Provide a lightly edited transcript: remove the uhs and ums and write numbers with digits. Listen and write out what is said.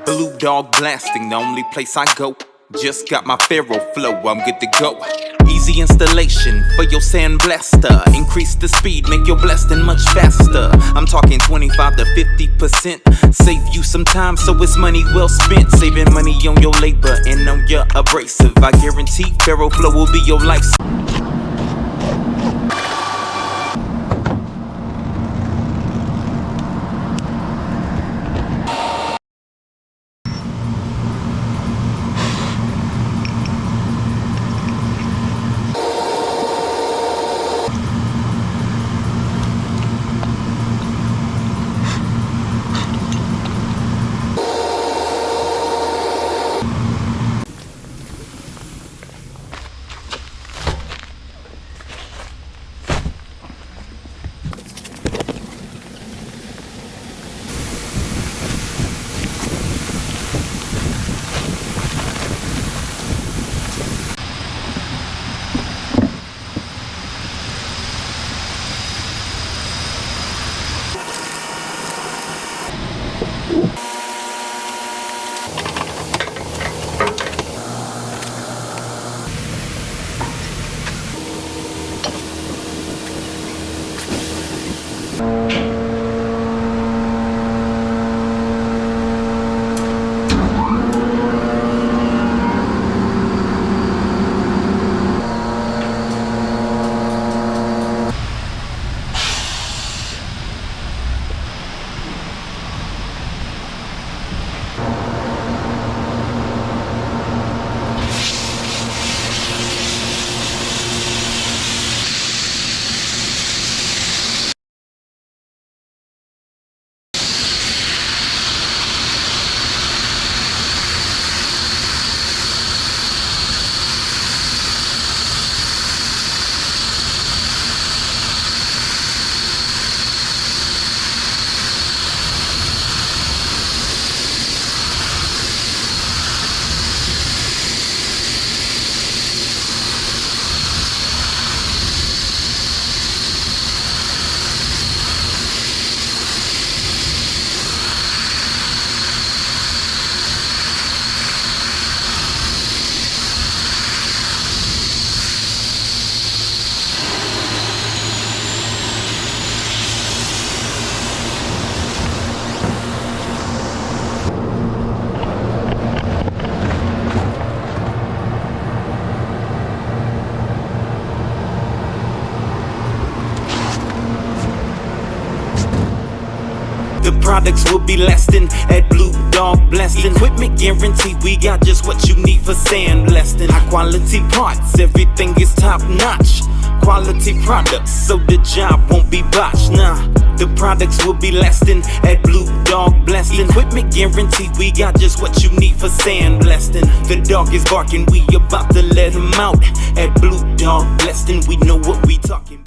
Blue dog blasting, the only place I go. Just got my Farrow flow, I'm good to go. Easy installation for your sandblaster. Increase the speed, make your blasting much faster. I'm talking 25 to 50%. Save you some time, so it's money well spent. Saving money on your labor and on your abrasive. I guarantee Farrow flow will be your life. The products will be lasting at Blue Dog Blasting. Equipment guarantee, we got just what you need for sandblasting. High quality parts, everything is top notch. Quality products, so the job won't be botched. Nah, the products will be lasting at Blue Dog Blasting. Equipment guarantee, we got just what you need for sandblasting. The dog is barking, we about to let him out at Blue Dog Blasting. We know what we talking.